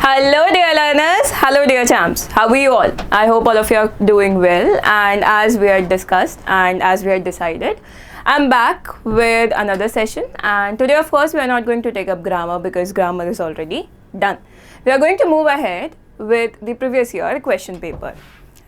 Hello dear learners, hello dear champs, how are you all? I hope all of you are doing well, and as we had discussed and as we had decided, I'm back with another session, and today of course we are not going to take up grammar because grammar is already done. We are going to move ahead with the previous year question paper,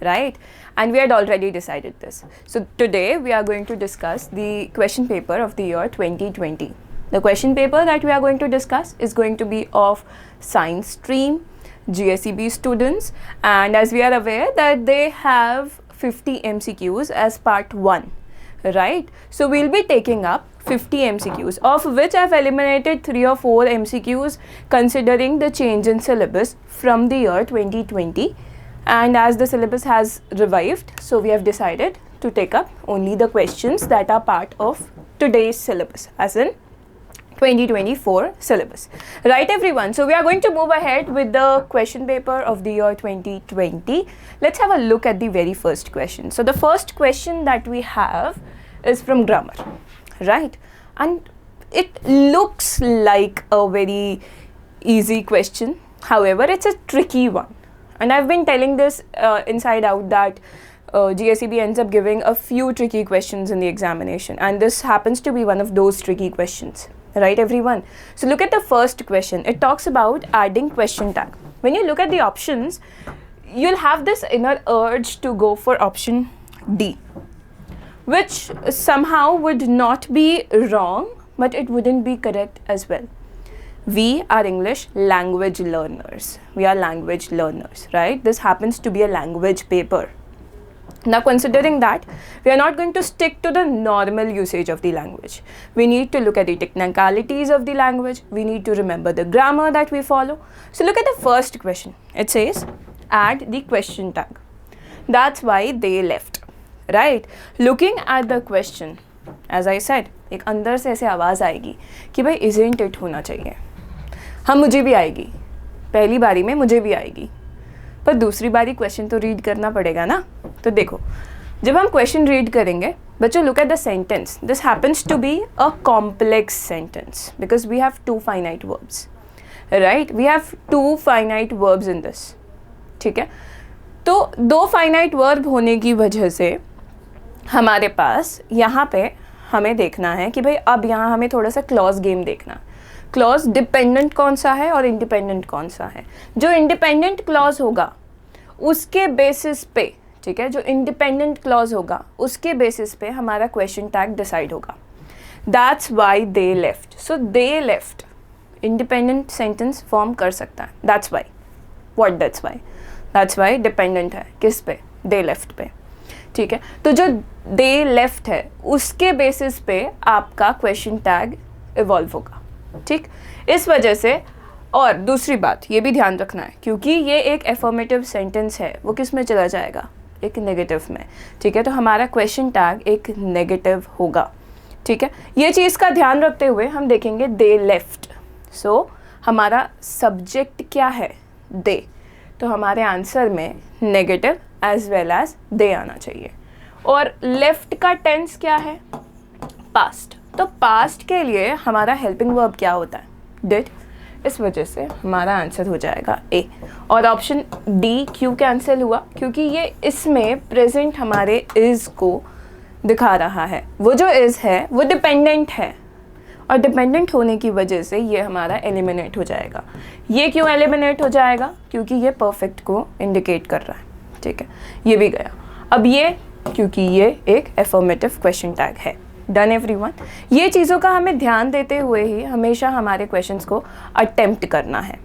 right? And we had already decided this. So today we are going to discuss the question paper of the year 2020. The question paper that we are going to discuss is going to be of science stream, GSEB students, and as we are aware that they have 50 MCQs as part 1, right? So we'll be taking up 50 MCQs, of which I've eliminated 3 or 4 MCQs considering the change in syllabus from the year 2020, and as the syllabus has revived, so we have decided to take up only the questions that are part of today's syllabus, as in 2024 syllabus. Right everyone, so we are going to move ahead with the question paper of the year 2020. Let's have a look at the very first question. So the first question that we have is from grammar, right? And it looks like a very easy question. However, it's a tricky one. And I've been telling this inside out that GSEB ends up giving a few tricky questions in the examination, and this happens to be one of those tricky questions. Right everyone, so look at the first question. It talks about adding question tag. When you look at the options, you'll have this inner urge to go for option D, which somehow would not be wrong, but it wouldn't be correct as well. We are English language learners. We are language learners, right? This happens to be a language paper. Now, considering that, we are not going to stick to the normal usage of the language. We need to look at the technicalities of the language. We need to remember the grammar that we follow. So, look at the first question. It says, add the question tag. That's why they left, right? Looking at the question, as I said, एक अंदर से ऐसे आवाज़ आएगी कि भाई isn't it होना चाहिए. हाँ, मुझे भी आएगी. पहली बारी में मुझे भी आएगी. पर दूसरी बारी क्वेश्चन तो रीड करना पड़ेगा ना. तो देखो, जब हम क्वेश्चन रीड करेंगे, बच्चों look at the sentence. This happens to be a complex sentence because we have 2 finite verbs, right? We have 2 finite verbs in this, ठीक है? तो 2 फाइनाइट वर्ब होने की वजह से हमारे पास यहाँ पे हमें देखना है कि भाई अब यहाँ हमें थोड़ा सा क्लॉज गेम देखना. क्लॉज डिपेंडेंट कौन सा है और इंडिपेंडेंट कौन सा है. जो इंडिपेंडेंट क्लॉज होगा उसके बेसिस पे, ठीक है, जो इंडिपेंडेंट क्लॉज होगा उसके बेसिस पे हमारा क्वेश्चन टैग डिसाइड होगा. That's why they left. So they left independent sentence form कर सकता है. That's why. What that's why? That's why dependent है किस पे? दे लेफ्ट पे, ठीक है? तो जो दे लेफ्ट है उसके बेसिस पे आपका क्वेश्चन टैग इवॉल्व होगा, ठीक? इस वजह से. और दूसरी बात ये भी ध्यान रखना है, क्योंकि ये एक एफर्मेटिव सेंटेंस है, वो किस में चला जाएगा? एक नेगेटिव में, ठीक है? तो हमारा क्वेश्चन टैग एक नेगेटिव होगा, ठीक है? ये चीज़ का ध्यान रखते हुए हम देखेंगे दे लेफ्ट. सो हमारा सब्जेक्ट क्या है? दे. तो हमारे आंसर में नेगेटिव एज वेल एज दे आना चाहिए. और लेफ्ट का टेंस क्या है? पास्ट. तो पास्ट के लिए हमारा हेल्पिंग वर्ब क्या होता है? डिड. इस वजह से हमारा आंसर हो जाएगा ए. और ऑप्शन डी क्यों कैंसिल हुआ? क्योंकि ये इसमें प्रेजेंट हमारे इज़ को दिखा रहा है. वो जो इज़ है वो डिपेंडेंट है, और डिपेंडेंट होने की वजह से ये हमारा एलिमिनेट हो जाएगा. ये क्यों एलिमिनेट हो जाएगा? क्योंकि ये परफेक्ट को इंडिकेट कर रहा है, ठीक है? ये भी गया. अब ये क्योंकि ये एक एफर्मेटिव क्वेश्चन टैग है. Done everyone. ये चीज़ों का हमें ध्यान देते हुए ही हमेशा हमारे क्वेश्चंस को अटेम्प्ट करना है,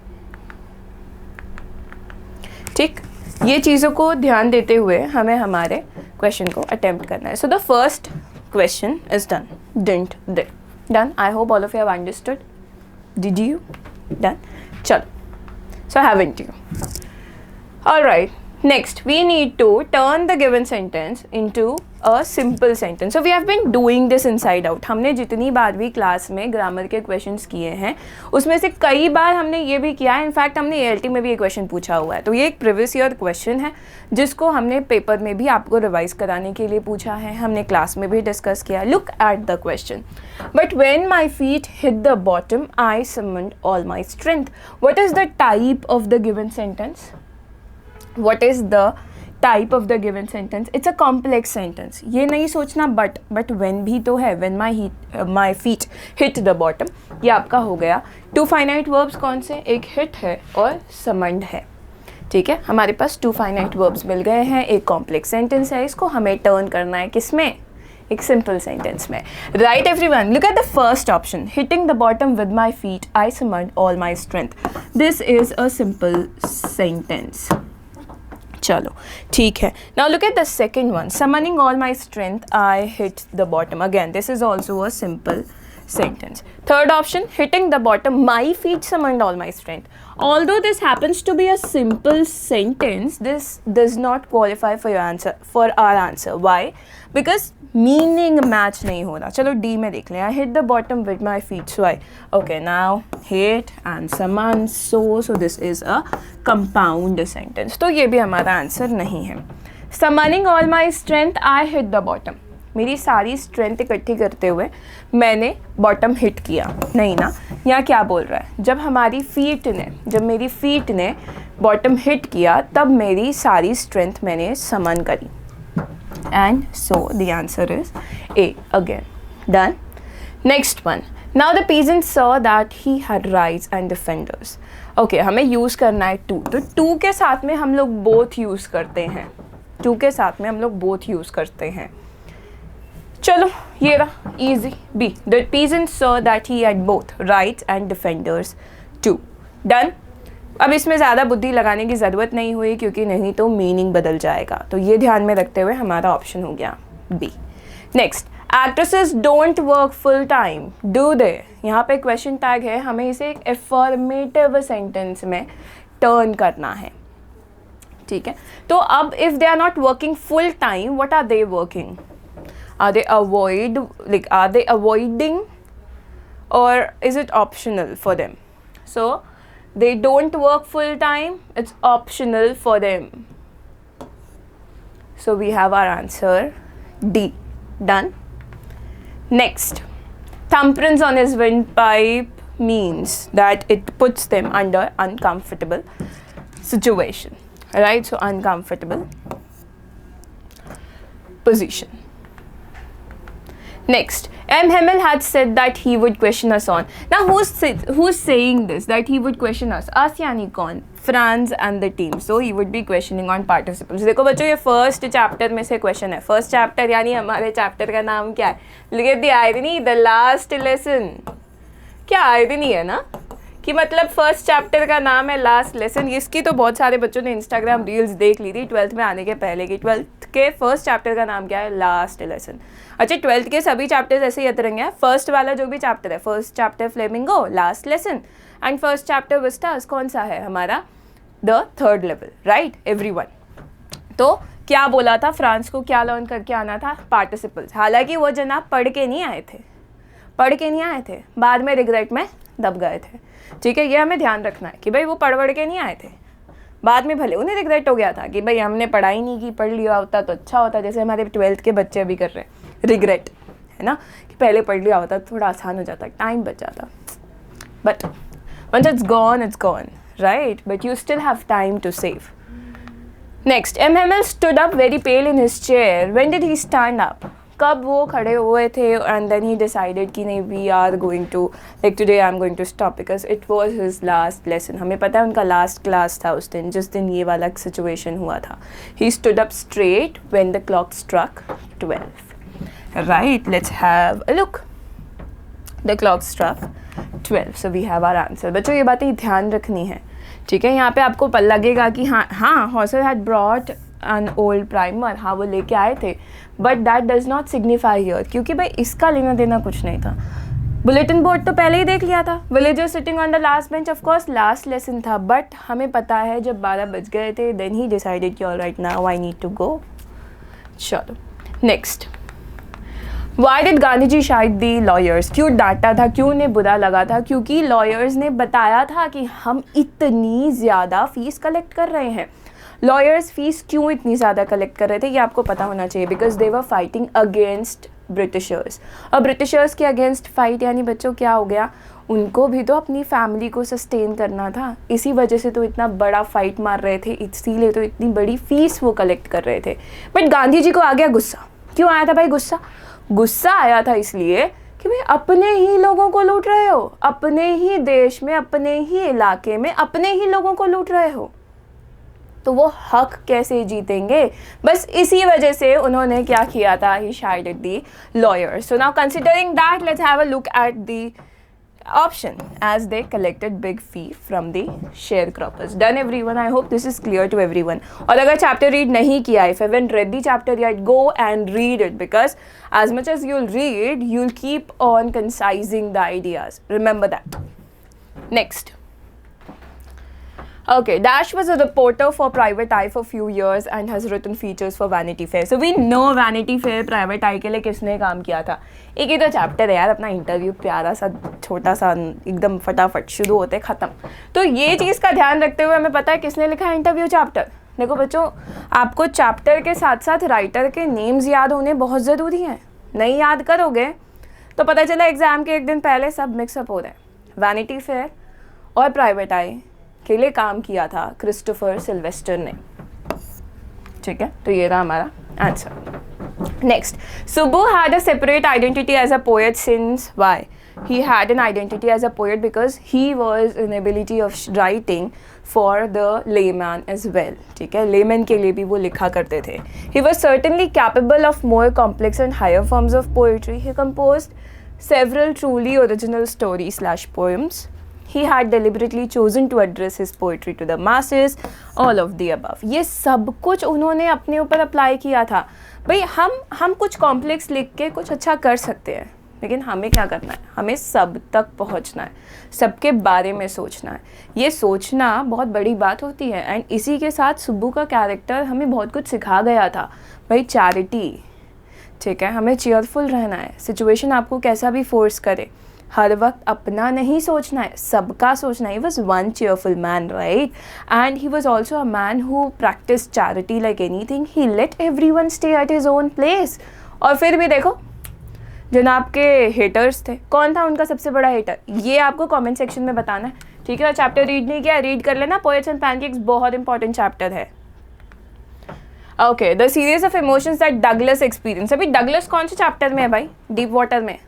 ठीक? ये चीज़ों को ध्यान देते हुए हमें हमारे क्वेश्चन को अटेम्प्ट करना है. So the first question is done. Didn't they. Done. I hope all of you have understood. Did you? Done. चलो. So haven't you? Alright. Next, we need to turn the given sentence into a simple sentence. So we have been doing this inside out. हमने जितनी बार भी class में grammar के questions किए हैं उसमें से कई बार हमने ये भी किया है. इनफैक्ट हमने ALT में भी ये क्वेश्चन पूछा हुआ है. तो ये एक प्रीवियस ईयर क्वेश्चन है जिसको हमने पेपर में भी आपको रिवाइज कराने के लिए पूछा है. हमने क्लास में भी डिस्कस किया. Look at the question. But when my feet hit the bottom I summoned all my strength. What is the type of the given sentence? What is the type of the given sentence? It's a complex sentence. ये नहीं सोचना but when भी तो है. When my feet hit the bottom. ये आपका हो गया. Two finite verbs कौन से? एक hit है और summoned है. ठीक है, हमारे पास two finite verbs मिल गए हैं. एक complex sentence है. इसको हमें turn करना है किसमें? एक simple sentence में. Right everyone, look at the first option. Hitting the bottom with my feet, I summoned all my strength. This is a simple sentence. चलो ठीक है. Now look at the second one. Summoning all my strength, I hit the bottom. Again, this is also a simple sentence. Third option, hitting the bottom, my feet summoned all my strength. Although this happens to be a simple sentence, this does not qualify for our answer. Why? Because meaning match नहीं हो रहा. चलो D में देख लें. I hit the bottom with my feet. So okay, now hit and summon. So this is a compound sentence. तो ये भी हमारा आंसर नहीं है. Summoning all my strength, I hit the bottom. मेरी सारी स्ट्रेंथ इकट्ठी करते हुए मैंने बॉटम हिट किया. नहीं ना, यहाँ क्या बोल रहा है? जब मेरी फीट ने बॉटम हिट किया तब मेरी सारी स्ट्रेंथ मैंने समन करी. And so the answer is A again. Done. Next one. Now the peasant saw that he had rights and defenders. Okay, हमें यूज़ करना है to. तो to के साथ में हम लोग both यूज़ करते हैं. to के साथ में हम लोग both यूज़ करते हैं. चलो ये रहा easy. B. The peasant saw that he had both rights and defenders too. Done. अब इसमें ज़्यादा बुद्धि लगाने की ज़रूरत नहीं हुई क्योंकि नहीं तो मीनिंग बदल जाएगा. तो ये ध्यान में रखते हुए हमारा ऑप्शन हो गया B. Next, actresses don't work full time, do they. यहाँ पे क्वेश्चन टैग है, हमें इसे एक एफर्मेटिव सेंटेंस में टर्न करना है. ठीक है, तो अब if they are not working full time, what are they working? Are they avoiding or is it optional for them? So they don't work full time, it's optional for them. So we have our answer D. Done. Next, thumbprints on his windpipe means that it puts them under uncomfortable situation, right? So uncomfortable position. Next, M. Hamill had said that he would question us on. Now, who's saying this? That he would question us? Us यानी कौन? Franz and the team. So he would be questioning on participles. देखो बच्चों, ये first chapter में से question है. First chapter यानी हमारे चैप्टर का नाम क्या है? Look at the irony, the last lesson. क्या आयरनी है ना कि मतलब फर्स्ट चैप्टर का नाम है लास्ट लेसन. इसकी तो बहुत सारे बच्चों ने इंस्टाग्राम रील्स देख ली थी 12th में आने के पहले की. 12th के फर्स्ट चैप्टर का नाम क्या है? Last lesson. अच्छा, 12th के सभी चैप्टर्स ऐसे ही अतरंगे हैं. फर्स्ट वाला जो भी चैप्टर है, first chapter flamingo, last lesson, and first chapter Vistas कौन सा है हमारा? The third level, right everyone. तो क्या बोला था? फ्रांस को क्या लर्न करके आना था? पार्टिसिपल्स. हालांकि वो जनाब पढ़ के नहीं आए थे, बाद में रिग्रेट में दब गए थे. ठीक है, ये हमें ध्यान रखना है कि भाई वो पढ़ के नहीं आए थे. बाद में भले उन्हें रिग्रेट हो गया था कि भाई हमने पढ़ाई नहीं की, पढ़ लिया होता तो अच्छा होता. जैसे हमारे 12th के बच्चे अभी कर रहे हैं, रिग्रेट है ना कि पहले पढ़ लिया होता तो थोड़ा आसान हो जाता, टाइम बच जाता. But once it's gone, right? But you still have time to save. Next, M. Hamill stood up very pale in his chair. When did he stand up? कब वो खड़े हुए थे? And then he decided कि नहीं, we are going to, like today I'm going to stop because it was his last lesson. हमें पता है उनका लास्ट क्लास था उस दिन, जिस दिन ये वाला सिचुएशन हुआ था. He stood up straight when the clock struck 12. Right, let's have a look. The clock struck 12. So we have our answer. बच्चों ये बातें ध्यान रखनी है. ठीक है, यहाँ पे आपको लगेगा कि हाँ हॉसल had brought an old primer. हाँ वो लेके आए थे, but that does not signify here, क्योंकि भाई इसका लेना देना कुछ नहीं था. बुलेटिन बोर्ड तो पहले ही देख लिया था. Villager sitting on the last bench, of course last lesson था, बट हमें पता है जब 12 बज गए थे, देन ही डिसाइडेड कि alright now I need to go. चलो next, why did Gandhi ji शायद दी लॉयर्स, क्यों डांटा था, क्यों उन्हें बुरा लगा था? क्योंकि लॉयर्स ने बताया था कि हम इतनी ज़्यादा फीस कलेक्ट कर रहे हैं। लॉयर्स फीस क्यों इतनी ज़्यादा कलेक्ट कर रहे थे ये आपको पता होना चाहिए, because they were fighting against Britishers. और ब्रिटिशर्स के अगेंस्ट फाइट यानी बच्चों क्या हो गया, उनको भी तो अपनी फैमिली को सस्टेन करना था, इसी वजह से तो इतना बड़ा फाइट मार रहे थे, इसीलिए तो इतनी बड़ी फीस वो कलेक्ट कर रहे थे। बट गांधी जी को आ गया गुस्सा। क्यों आया था भाई गुस्सा? गुस्सा आया था इसलिए कि भाई अपने ही लोगों को लूट रहे हो, अपने ही देश में, अपने ही इलाके में अपने ही लोगों को लूट रहे हो, तो वो हक कैसे जीतेंगे? बस इसी वजह से उन्होंने क्या किया था, he chided the lawyers. So now considering that, let's have a look at the option as they collected big fee from the sharecroppers. Done everyone? I hope this is clear to everyone. और अगर chapter read नहीं किया, if you haven't read the chapter yet, go and read it, because as much as you'll read, you'll keep on concising the ideas. Remember that. Next. Okay, Dash was a reporter for Private Eye for few years and has written features for Vanity Fair. So we know Vanity Fair, Private Eye के लिए किसने काम किया था। एक ही तो chapter है यार, अपना इंटरव्यू प्यारा सा छोटा सा एकदम फटाफट शुरू होते ख़त्म। तो ये चीज़ का ध्यान रखते हुए हमें पता है किसने लिखा है इंटरव्यू चैप्टर। देखो बच्चों, आपको चैप्टर के साथ साथ राइटर के नेम्स याद होने बहुत ज़रूरी हैं। नहीं याद करोगे तो पता चला एग्ज़ाम के एक दिन पहले सब मिक्सअप हो रहे हैं। वैनिटी फेयर और प्राइवेट आई के लिए काम किया था क्रिस्टोफर सिल्वेस्टर ने। ठीक है, तो ये रहा हमारा answer. Next, Subbu had a separate identity as a poet since why? He had an identity as a poet because he was an ability of writing for the layman as well. ठीक है, layman के लिए भी वो लिखा करते थे। He was certainly capable of more complex and higher forms of poetry. He composed several truly original stories/poems. He had deliberately chosen to address his poetry to the masses. All of the above. ये सब कुछ उन्होंने अपने ऊपर apply किया था। भाई हम कुछ कॉम्प्लेक्स लिख के कुछ अच्छा कर सकते हैं, लेकिन हमें क्या करना है, हमें सब तक पहुंचना है, सबके बारे में सोचना है। ये सोचना बहुत बड़ी बात होती है। एंड इसी के साथ सुब्बू का कैरेक्टर हमें बहुत कुछ सिखा गया था। भाई चैरिटी, ठीक है, हमें चीयरफुल रहना है। सिचुएशन आपको कैसा भी फोर्स करे, हर वक्त अपना नहीं सोचना है, सबका सोचना है। He was one cheerful man, right? And he was also a man who practiced charity like anything. He let everyone stay at his own place. और फिर भी देखो, जनाब के हेटर्स थे। कौन था उनका सबसे बड़ा हेटर? ये आपको कमेंट सेक्शन में बताना है। ठीक है, चैप्टर रीड नहीं किया, रीड कर लेना। पोएट्स एंड पैनकेक्स बहुत इंपॉर्टेंट चैप्टर है। Okay, the series of emotions that Douglas experience. अभी डगलस कौन से चैप्टर में है भाई? डीप वाटर में।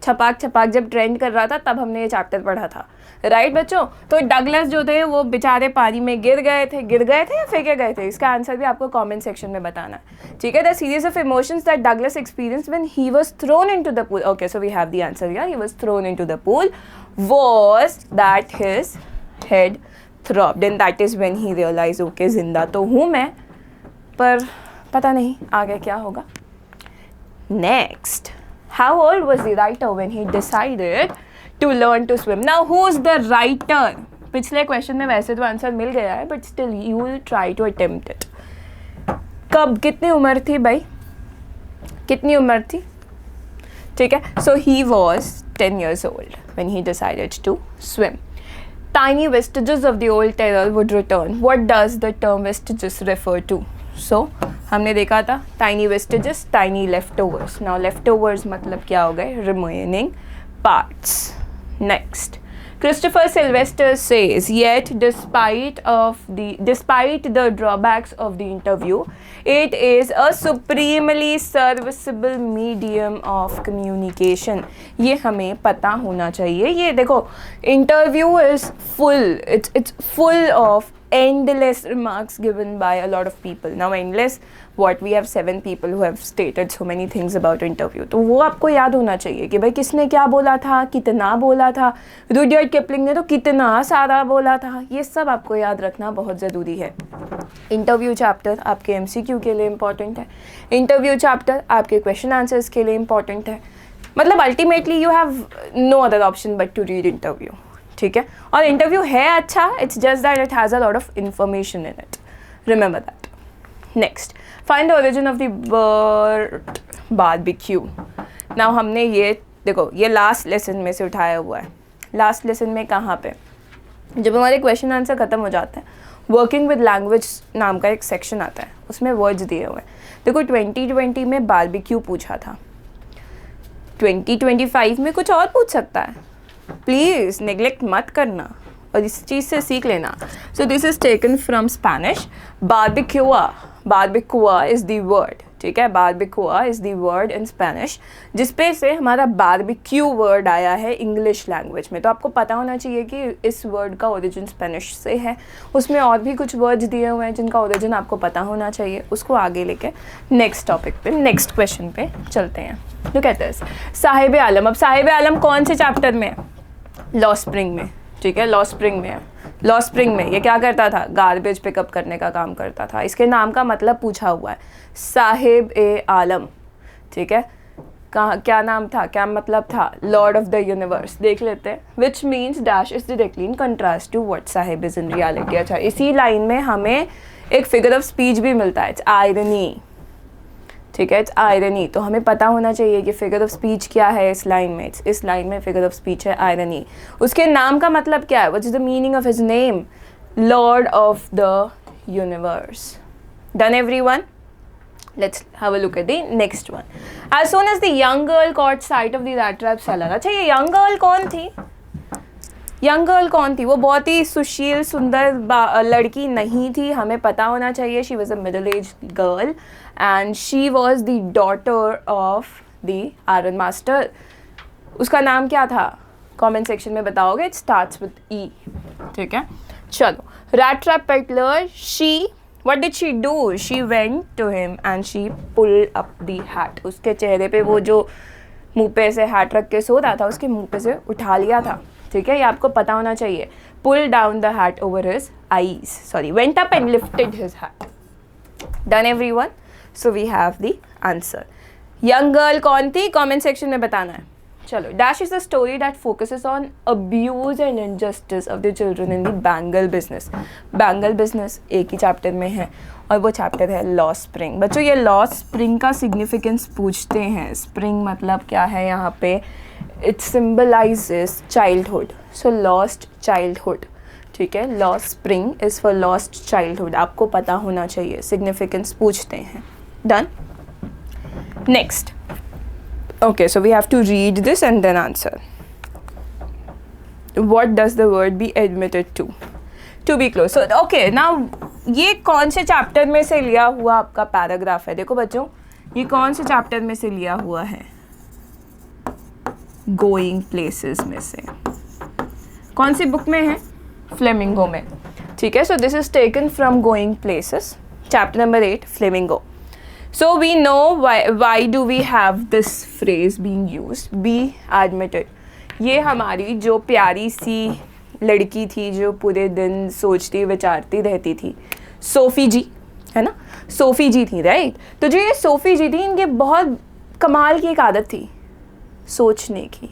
छपाक छपाक जब ट्रेंड कर रहा था तब हमने ये चैप्टर पढ़ा था, राइट बच्चों? तो डगलस जो थे वो बेचारे पानी में गिर गए थे या फेंके गए थे? इसका आंसर भी आपको कमेंट सेक्शन में बताना है। ठीक है, the series of emotions that Douglas experience when he was thrown into the pool. Okay, so we have the answer here. He was thrown into the pool was that his head throbbed and that is when he realise okay जिंदा तो हूँ मैं, पर पता नहीं आगे क्या होगा। Next, how old was the writer when he decided to learn to swim? Now who's the writer? पिछले क्वेश्चन में वैसे तो आंसर मिल गया है, but still you will try to attempt it. कब, कितनी उम्र थी भाई, कितनी उम्र थी? ठीक है, so he was 10 years old when he decided to swim. Tiny vestiges of the old terror would return. What does the term vestiges refer to? So हमने देखा था tiny vestiges, tiny leftovers. Now leftovers मतलब क्या हो गए? Remaining parts. Next, Christopher Sylvester says, yet despite the drawbacks of the interview, it is a supremely serviceable medium of communication. ये हमें पता होना चाहिए। ये देखो, interview is full, it's full of endless remarks given by a lot of people. Now endless, what we have 7 people who have stated so many things about interview. तो वो आपको याद होना चाहिए कि भाई किसने क्या बोला था, कितना बोला था। रुडयार्ड किपलिंग ने तो कितना सारा बोला था। ये सब आपको याद रखना बहुत ज़रूरी है। इंटरव्यू चैप्टर आपके MCQ के लिए इम्पॉर्टेंट है। इंटरव्यू चैप्टर आपके क्वेश्चन आंसर्स के लिए इम्पॉर्टेंट है। मतलब ultimately you have no other option but to read interview. ठीक है, और इंटरव्यू है अच्छा, it's just that it has a lot of information in it, remember that. Next, find the origin of the word barbecue. Now हमने ये देखो ये last lesson में से उठाया हुआ है. लास्ट लेसन में कहाँ पे, जब हमारे क्वेश्चन आंसर ख़त्म हो जाते हैं, वर्किंग विद लैंग्वेज नाम का एक सेक्शन आता है, उसमें वर्ड्स दिए हुए हैं. देखो 2020 में बारबेक्यू पूछा था, 2025 में कुछ और पूछ सकता है. प्लीज़ नेग्लेक्ट मत करना और इस चीज़ से सीख लेना. So this is taken from Spanish. Barbacoa, barbacoa is the word, ठीक है. Barbacoa is the word in Spanish, जिसपे से हमारा बारबेक्यू वर्ड आया है इंग्लिश लैंग्वेज में. तो आपको पता होना चाहिए कि इस वर्ड का ओरिजिन स्पेनिश से है. उसमें और भी कुछ वर्ड्स दिए हुए हैं जिनका ओरिजिन आपको पता होना चाहिए. उसको आगे लेके नेक्स्ट टॉपिक पे, नेक्स्ट क्वेश्चन पे चलते हैं. तो कहते हैं साहिब आलम. अब साहिब आलम कौन से चैप्टर में है? लॉ स्प्रिंग में, ठीक है. लॉ स्प्रिंग में है. लॉ स्प्रिंग में ये क्या करता था? गार्बेज पिकअप करने का काम करता था. इसके नाम का मतलब पूछा हुआ है, साहिब ए आलम, ठीक है. कहाँ क्या नाम था, क्या मतलब था? Lord of the universe. देख लेते हैं. Which means dash is directly in contrast to what sahib is in reality. अच्छा, इसी लाइन में हमें एक फिगर ऑफ स्पीच भी मिलता है. इट्स आयरनी, ठीक है. It's irony. तो हमें पता होना चाहिए कि फिगर ऑफ स्पीच क्या है इस लाइन में. इस लाइन में फिगर ऑफ स्पीच है आयरनी. उसके नाम का मतलब क्या है? What is the meaning of his name? Lord of the universe. Done everyone? Let's have a look at the next one. As soon as the young girl caught sight of the rat trap seller. अच्छा, ये young girl कौन थी? Young girl कौन थी? वो बहुत ही सुशील सुंदर लड़की नहीं थी. हमें पता होना चाहिए. She was a middle age girl and she was the daughter of the iron master. उसका नाम क्या था? कमेंट सेक्शन में बताओगे. इट स्टार्ट्स विद ई, ठीक है. चलो, rat trap peddler. She what did she do? She went to him and she pulled up the hat. उसके चेहरे पे वो जो मुंह पे से हैट रख के सो रहा था, उसके मुंह पे से उठा लिया था, ठीक है. ये आपको पता होना चाहिए. pull down the hat over his eyes, sorry, went up and lifted his hat. Done everyone? So we have the answer. young girl कौन थी? comment section में बताना है. चलो, dash is the story that focuses on abuse and injustice of the children in the bangle business. Bangle business एक ही chapter में है और वो चैप्टर है लॉ स्प्रिंग. बच्चों, ये लॉ स्प्रिंग का सिग्निफिकेंस पूछते हैं. स्प्रिंग मतलब क्या है यहाँ पे? It symbolises childhood. So lost childhood, ठीक है. लॉ spring is for lost childhood. आपको पता होना चाहिए. सिग्निफिकेंस पूछते हैं. Done. Next. Okay, so we have to read this and then answer. What does the word be admitted to? To be close. So, okay, now ये कौन से chapter में से लिया हुआ आपका पैराग्राफ है? देखो बच्चों, ये कौन से चैप्टर में से लिया हुआ है? गोइंग प्लेसेस में से. कौन सी बुक में है? फ्लेमिंगो में, ठीक है. सो this is taken from going places, chapter number 8, flamingo. So we know why do we have this phrase being used? Be admitted. ये हमारी जो प्यारी सी लड़की थी जो पूरे दिन सोचती विचारती रहती थी, सोफ़ी जी, है ना. सोफ़ी जी थी, राइट. तो जो ये सोफ़ी जी थी, इनके बहुत कमाल की एक आदत थी, सोचने की.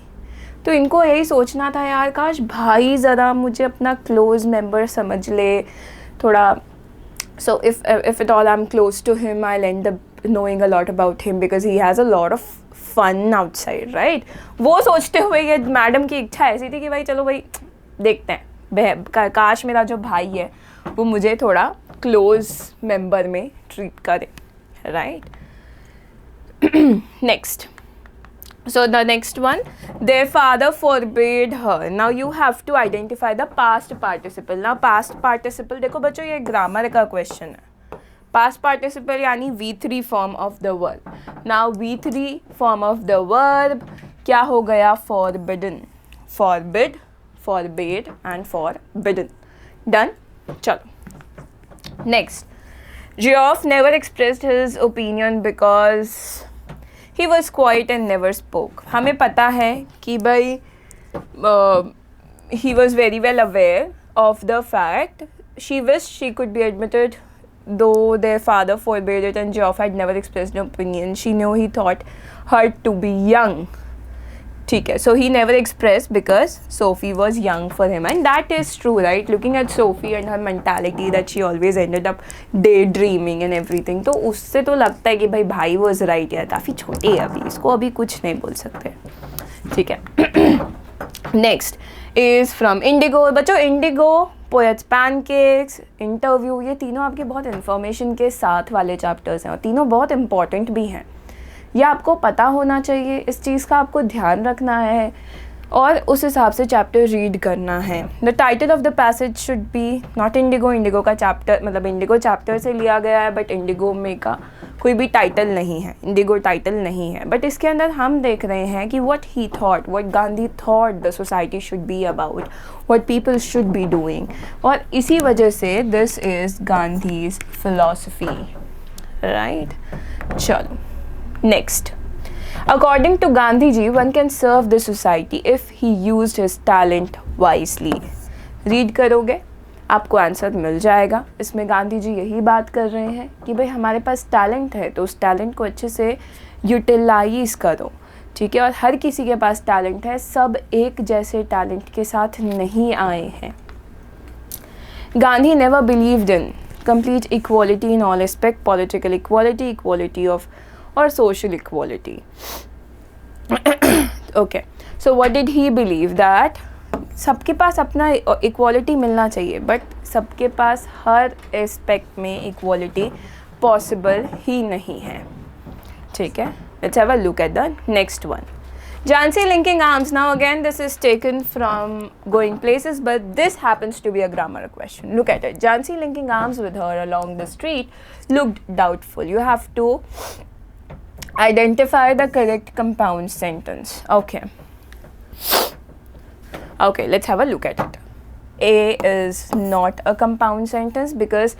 तो इनको यही सोचना था, यार काश भाई ज़रा मुझे अपना क्लोज मेंबर समझ ले थोड़ा. So if at all I'm close to him, I'll end up knowing a lot about him because he has a lot of fun outside, right? वो सोचते हुए ये मैडम की इच्छा ऐसी थी कि भाई चलो भाई देखते हैं, काश मेरा जो भाई है वो मुझे थोड़ा क्लोज मेंबर में ट्रीट करे, right. Next. So the next one, their father forbade her. Now you have to identify the past participle. Now past participle, देखो बच्चों ये ग्रामर का क्वेश्चन है. past participle यानी V3 form of the verb. Now V3 form of the verb क्या हो गया? forbidden, forbid, forbade and forbidden. Done? चलो. Next. Geoff never expressed his opinion because he was quiet and never spoke. हमें पता है कि भाई he was very well aware of the fact. She wished she could be admitted though their father forbade it and Geoff had never expressed an opinion. She knew he thought her to be young. ठीक है. So he never expressed because Sophie was young for him, and that is true, right? Looking at Sophie and her mentality that she always ended up daydreaming and everything, तो उससे तो लगता है कि भाई was right यार, काफ़ी छोटी है अभी, इसको अभी कुछ नहीं बोल सकते. ठीक है. Next is from Indigo. बच्चों Indigo, Poets Pancakes, Interview, ये तीनों आपके बहुत इन्फॉर्मेशन के साथ वाले चैप्टर्स हैं और तीनों बहुत इंपॉर्टेंट भी हैं. ये आपको पता होना चाहिए, इस चीज़ का आपको ध्यान रखना है और उस हिसाब से चैप्टर रीड करना है. The title of the passage should be not Indigo. Indigo का चैप्टर मतलब इंडिगो चैप्टर से लिया गया है, बट इंडिगो में का कोई भी टाइटल नहीं है, इंडिगो टाइटल नहीं है. बट इसके अंदर हम देख रहे हैं कि what he thought, what Gandhi thought the society should be about, what people should be doing, और इसी वजह से this is Gandhi's philosophy, right. चलो next. According to Gandhi ji, one can serve the society if he used his talent wisely. Read करोगे आपको answer मिल जाएगा. इसमें गांधी जी यही बात कर रहे हैं कि भाई हमारे पास टैलेंट है तो उस टैलेंट को अच्छे से यूटिलाइज करो. ठीक है. और हर किसी के पास टैलेंट है, सब एक जैसे टैलेंट के साथ नहीं आए हैं. Gandhi never believed in complete equality in all aspects, political equality, equality of or social equality. Okay, so what did he believe? That सबके पास अपना इक्वालिटी मिलना चाहिए, बट सबके पास हर एस्पेक्ट में इक्वालिटी पॉसिबल ही नहीं है. ठीक है. Let's have a look at the next one. Jhansi linking arms. Now again this is taken from Going Places, but this happens to be a grammar question. Look at it. Jhansi linking arms with her along the street looked doubtful. You have to identify the correct compound sentence. Okay, let's have a look at it. A is not a compound sentence because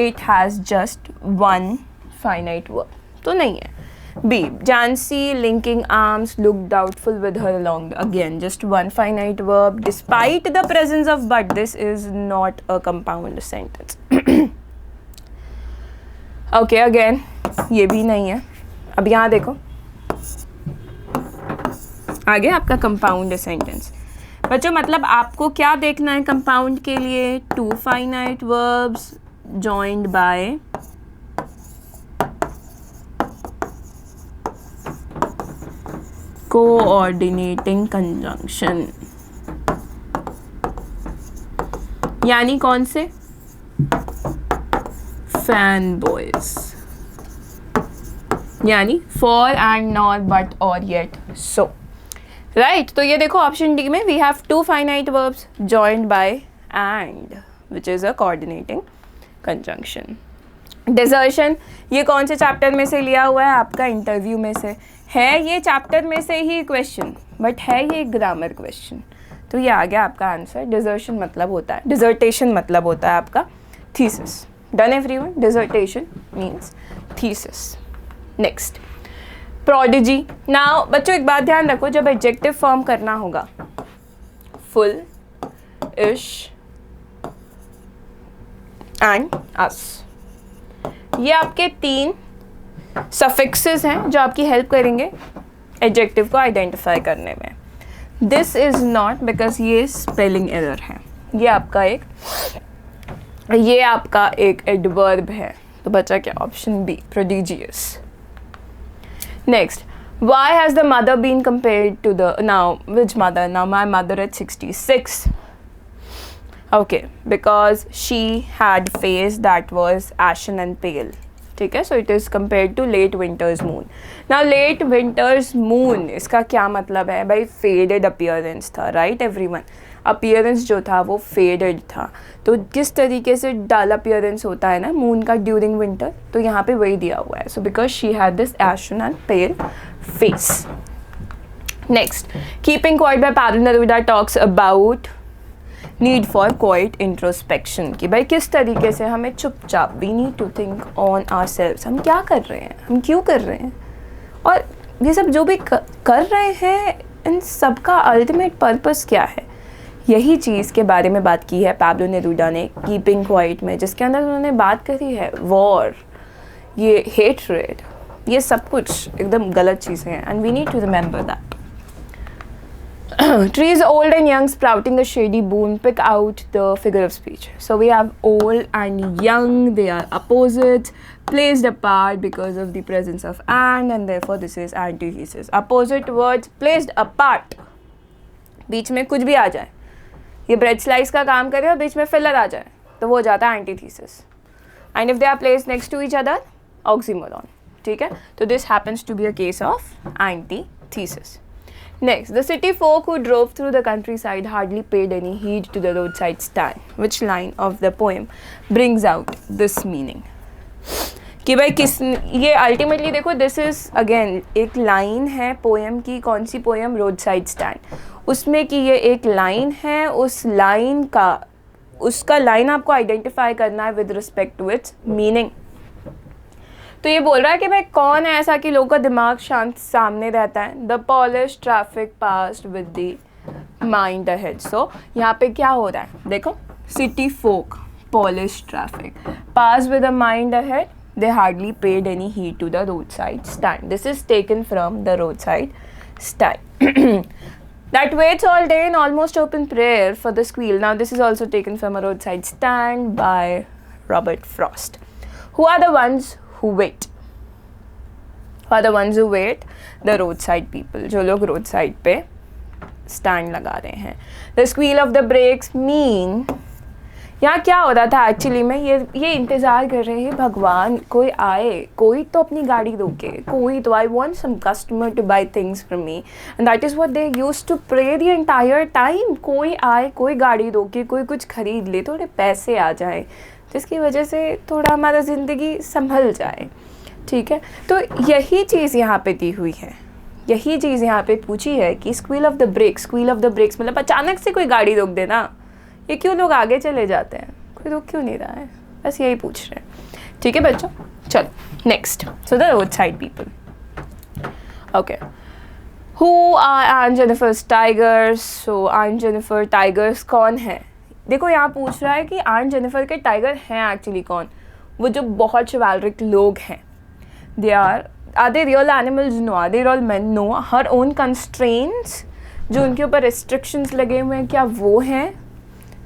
it has just one finite verb, तो नहीं है. B, Jhansi linking arms looked doubtful with her along. Again, just one finite verb despite the presence of but. This is not a compound sentence. Okay, again ये भी नहीं है. अब यहाँ देखो आगे आपका कंपाउंड सेंटेंस. बच्चों मतलब आपको क्या देखना है कंपाउंड के लिए? Two finite verbs joined by coordinating conjunction. यानी कौन से? फैन बॉयज, यानी फॉर एंड नॉट बट और येट सो, राइट. तो ये देखो ऑप्शन डी में we have two finite verbs joined by and which is a coordinating conjunction. Desertion ये कौन से चैप्टर में से लिया हुआ है? आपका इंटरव्यू में से है. ये चैप्टर में से ही क्वेश्चन, बट है ये ग्रामर क्वेश्चन, तो ये आ गया आपका आंसर. डिजर्शन मतलब होता है, डिजर्टेशन मतलब होता है आपका thesis. Done everyone? Dissertation means thesis. Next, prodigy. Now बच्चों एक बात ध्यान रखो, जब एडजेक्टिव फॉर्म करना होगा फुल, इश एंड अस, ये आपके तीन सफिक्सेस हैं जो आपकी हेल्प करेंगे एडजेक्टिव को आइडेंटिफाई करने में. दिस इज नॉट बिकॉज ये स्पेलिंग एरर है. ये आपका एक एडवर्ब है, तो बचा क्या? Option B, prodigious. Next, why has the mother been compared to the, now which mother? Now my mother at 66. Okay, because she had face that was ashen and pale. ठीक है, so it is compared to late winter's moon. Now late winter's moon इसका क्या मतलब है भाई? faded appearance था, right everyone? Appearance जो था वो फेडेड था. तो किस तरीके से डल अपीयरेंस होता है ना मून का ड्यूरिंग विंटर, तो यहाँ पे वही दिया हुआ है. So because she had this ashen and pale face. Next, keeping quiet by Pablo Neruda talks about need for quiet introspection. कि भाई किस तरीके से हमें चुपचाप, we need to think on ourselves, हम क्या कर रहे हैं, हम क्यों कर रहे हैं, और ये सब जो भी कर रहे हैं इन सब का अल्टीमेट पर्पस क्या है. यही चीज़ के बारे में बात की है पाब्लो नेरुदा ने कीपिंग क्वाइट में, जिसके अंदर उन्होंने बात करी है वॉर, ये हेटरेड, ये सब कुछ एकदम गलत चीज़ें हैं and we need to remember that. Trees old and young sprouting a shady boon pick out the figure of speech. So we have old and young, they are opposites, placed apart because of the presence of and therefore this is antithesis. Opposite words placed apart. बीच में कुछ भी आ जाए, ये bread slice का काम करे और बीच में फिलर आ जाए तो वो हो जाता है antithesis. And if they are placed next to each other, oxymoron. ठीक है, तो this happens to be a case of antithesis. Next, the city folk who drove through the countryside hardly paid any heed to the roadside stand. Which line of the poem brings out this meaning? कि भाई किस, ये ultimately देखो this is again एक line है poem की. कौन सी poem? Road side stand. उसमें कि ये एक लाइन है, उस लाइन का, उसका लाइन आपको आइडेंटिफाई करना है with respect to its meaning. तो ये बोल रहा है कि भाई कौन है ऐसा कि लोगों का दिमाग शांत सामने रहता है. The polished traffic passed with the mind ahead. So यहाँ पे क्या हो रहा है देखो, city folk, polished traffic, pass with the mind ahead, they hardly paid any heed to the roadside stand. This is taken from the roadside stand. That waits all day in almost open prayer for the squeal. Now this is also taken from a roadside stand by Robert Frost. Who are the ones who wait? Who are the ones who wait? The roadside people. जो लोग roadside पे stand लगा रहे हैं. The squeal of the brakes mean, यहाँ क्या हो रहा था एक्चुअली में, ये इंतज़ार कर रहे हैं भगवान कोई आए, कोई तो अपनी गाड़ी रोके, कोई तो, I want some customer to buy things from me, and that is what they used to pray the entire time. कोई आए, कोई गाड़ी रोके, कोई कुछ खरीद ले, थोड़े पैसे आ जाए जिसकी वजह से थोड़ा हमारा ज़िंदगी संभल जाए. ठीक है, तो यही चीज़ यहाँ पे दी हुई है, यही चीज़ यहाँ पे पूछी है कि squeal of the brakes. Squeal of the brakes मतलब अचानक से कोई गाड़ी रोक देना, ये क्यों लोग आगे चले जाते हैं, कोई रोक क्यों नहीं रहा है, बस यही पूछ रहे हैं. ठीक है बच्चों, चलो next. So the roadside people. Okay, who are Aunt Jennifer's tigers. So Aunt Jennifer tigers कौन है? देखो यहाँ पूछ रहा है कि आन जेनिफर के टाइगर हैं एक्चुअली कौन? वो जो बहुत चिवालरिक लोग हैं. They are they real animals? No. Are they real man? No. Her own constraints, जो उनके ऊपर रिस्ट्रिक्शंस लगे हुए हैं, क्या वो हैं?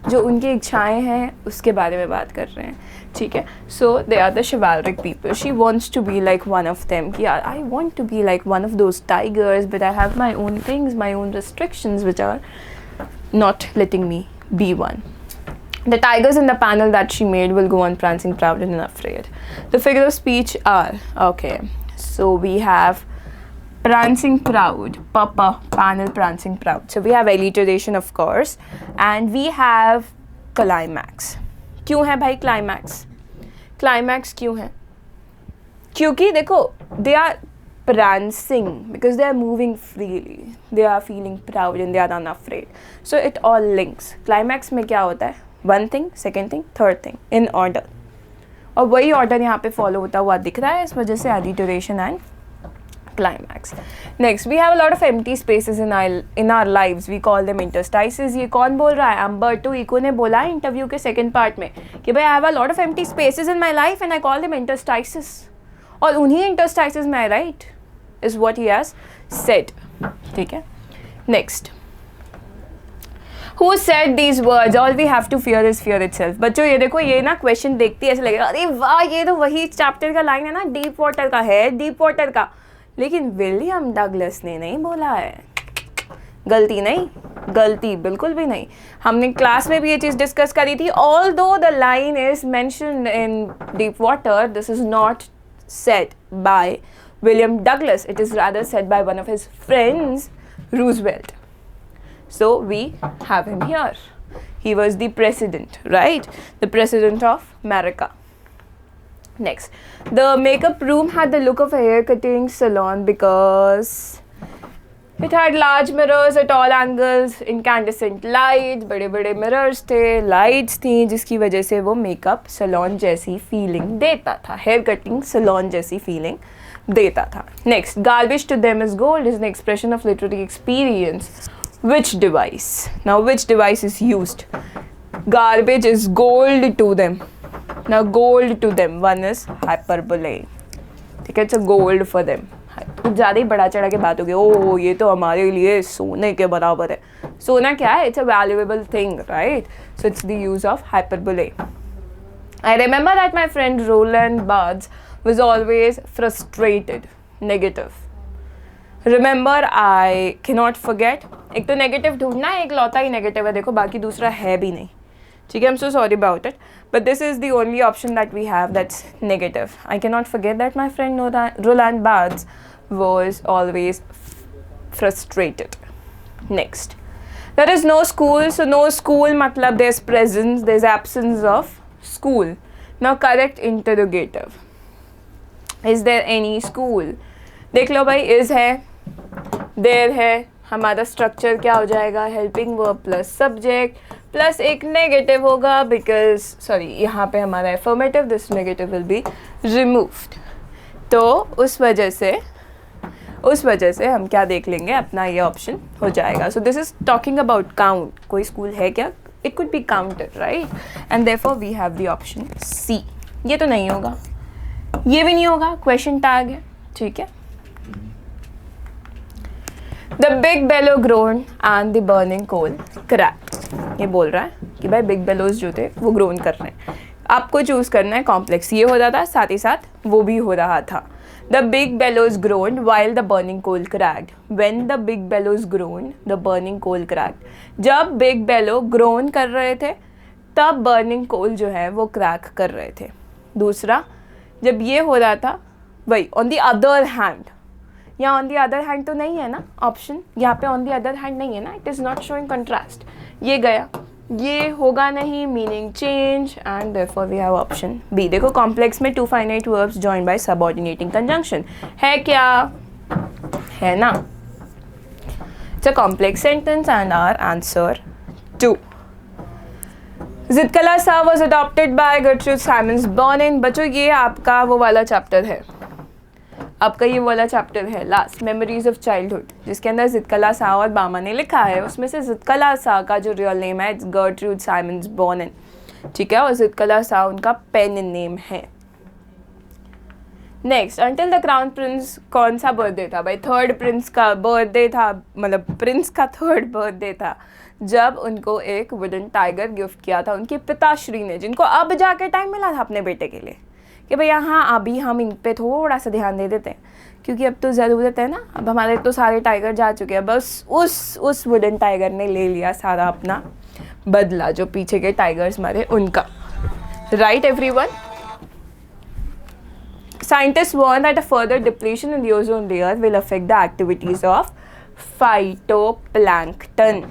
जो उनकी इच्छाएं हैं उसके बारे में बात कर रहे हैं. ठीक है, so they are the chivalric people. She wants to be like one of them. कि यार I want to be like one of those tigers, but I have my own things, my own restrictions which are not letting me be one. The tigers in the panel that she made will go on prancing proud and unafraid. The figure of speech are, okay, so we have prancing proud, papa, panel prancing proud. So we have alliteration of course, and we have climax. क्यों है भाई climax? Climax क्यों है? क्योंकि देखो they are prancing because they are moving freely, they are feeling proud and they are unafraid. So it all links. Climax में क्या होता है? One thing, second thing, third thing in order. और वही order यहाँ पे follow होता हुआ दिख रहा है, इस वजह से alliteration and climax. Next, we have a lot of empty spaces in our lives. We call them interstices. ये कौन बोल रहा है? Umberto Eco ने बोला है इंटरव्यू के सेकंड पार्ट में कि भाई I have a lot of empty spaces in my life and I call them interstices. और उन्हीं interstices में I write is what he has said. ठीक है. Next, who said these words? All we have to fear is fear itself. बच्चों ये देखो, ये ना क्वेश्चन देखती है ऐसे लगेगा अरे वाह ये तो वही चैप्टर का लाइन है ना, डीप वाटर का है, डीप वाटर का. लेकिन विलियम डगलस ने नहीं बोला है. गलती नहीं, गलती बिल्कुल भी नहीं. हमने क्लास में भी ये चीज़ डिस्कस करी थी. Although the line is mentioned in deep water, this is not said by William Douglas, it is rather said by one of his friends, Roosevelt. So we have him here. He was the president, right? The president of America. Next, the makeup room had the look of a hair cutting salon because it had large mirrors at all angles, incandescent lights, बड़े बड़े mirrors थे, lights थी, जिसकी वजह से वो makeup salon जैसी feeling देता था, hair cutting salon जैसी feeling देता था. Next, garbage to them is gold is an expression of literary experience. Which device? Now which device is used? Garbage is gold to them. Now gold to them, one is hyperbole. ठीक है, it's a gold for them. कुछ ज़्यादा ही बड़ा चढ़ा के बात होगी, ओह ये तो हमारे लिए सोने के बराबर है. सोना क्या है? It's a valuable thing, right? So it's the use of hyperbole. I remember that my friend Roland Barthes was always frustrated. Negative. Remember, I cannot forget. एक तो नेगेटिव ढूंढना है, एक लौता ही नेगेटिव है, देखो बाकी दूसरा है भी नहीं. ठीक है, I'm so sorry about it, but this is the only option that we have that's negative. I cannot forget that my friend Roland Barthes was always frustrated. Next, there is no school, so no school matlab there's presence, there's absence of school. Now correct interrogative. Is there any school? देख लो भाई, is है, there है, हमारा structure क्या हो जाएगा? Helping verb plus subject plus एक negative होगा, बिकॉज सॉरी यहाँ पे हमारा affirmative, this negative will be removed. तो उस वजह से हम क्या देख लेंगे, अपना ये ऑप्शन हो जाएगा. So this is talking about count. कोई स्कूल है क्या? It could be counted, right? And therefore we have the option C. ये तो नहीं होगा, ये भी नहीं होगा, क्वेश्चन टैग है. ठीक है. The big bellow groaned and the burning coal cracked. ये बोल रहा है कि भाई बिग बेलोज जो थे वो ग्रोन कर रहे हैं. आपको चूज करना है कॉम्प्लेक्स. ये हो रहा था, साथ ही साथ वो भी हो रहा था. The big bellows groaned while the burning coal cracked. When the big bellows groaned, the burning coal cracked. जब बिग बेलो ग्रोन कर रहे थे तब बर्निंग कोल जो है वो क्रैक कर रहे थे. दूसरा, जब ये हो रहा था वही ऑन द अदर हैंड. यहाँ ऑन दी अदर हैंड तो नहीं है ना ऑप्शन, यहाँ पे ऑन दी अदर हैंड नहीं है ना. It is not showing contrast. ये गया, ये होगा नहीं, meaning change, and therefore we have option B. देखो कॉम्प्लेक्स में two finite verbs joined by subordinating conjunction है क्या? है ना. It's a complex sentence and our answer 2. Zitkala Sa was adopted by Gertrude Simmons Bonnin. बच्चों ये आपका वो वाला चैप्टर है, आपका ये वाला चैप्टर है लास्ट, मेमोरीज ऑफ चाइल्डहुड, जिसके अंदर ज़िदकला सा और बामा ने लिखा है. उसमें से ज़िदकला सा का जो रियल नेम है इट्स गर्ट्रूड साइमंस बॉर्न. ठीक है, और ज़िदकला सा उनका पेन नेम है. Next, until the crown Prince कौन सा बर्थडे था भाई? थर्ड प्रिंस का बर्थडे था, मतलब प्रिंस का थर्ड बर्थडे था जब उनको एक वुडन टाइगर गिफ्ट किया था उनके पिताश्री ने, जिनको अब जाके टाइम मिला था अपने बेटे के लिए कि भैया हाँ अभी हम इन पे थोड़ा सा ध्यान दे देते हैं क्योंकि अब तो ज़रूरत है ना, अब हमारे तो सारे टाइगर जा चुके हैं. बस उस वुडन टाइगर ने ले लिया सारा अपना बदला जो पीछे के टाइगर्स मरे उनका. Right everyone? Scientists warn that a further depletion in the ozone layer will affect the activities of phytoplankton.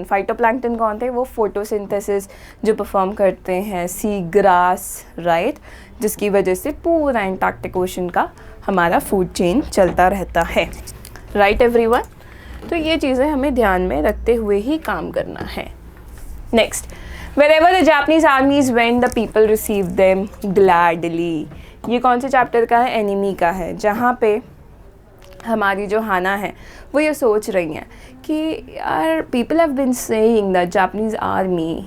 Phytoplankton कौन थे? वो फोटोसिंथेसिस जो परफॉर्म करते हैं, सी ग्रास, राइट, जिसकी वजह से पूरा एंटार्क्टिक ओशन का हमारा फूड चेन चलता रहता है. Right everyone? तो ये चीज़ें हमें ध्यान में रखते हुए ही काम करना है. Next, wherever the Japanese armies went, the people received them gladly. ये कौन से चैप्टर का है? एनिमी का है, जहाँ पे हमारी जो हाना है वो ये सोच रही हैं कि यार people have been saying that Japanese army,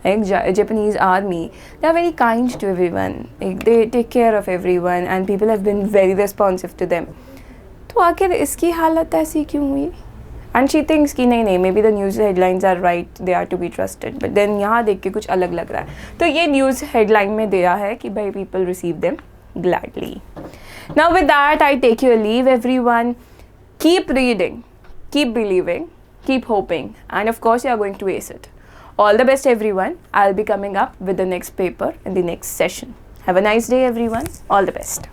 they are very kind to everyone, they take care of everyone and people have been very responsive to them. तो आखिर इसकी हालत ऐसी क्यों हुई? And she thinks कि नहीं, maybe the news headlines are right, they are to be trusted. But then यहाँ देख के कुछ अलग लग रहा है. तो ये न्यूज़ हेडलाइन में दिया है कि भाई people receive them gladly. Now with that I take your leave everyone. Keep reading, keep believing, keep hoping, and of course you are going to ace it. All the best everyone. I'll be coming up with the next paper in the next session. Have a nice day everyone. All the best.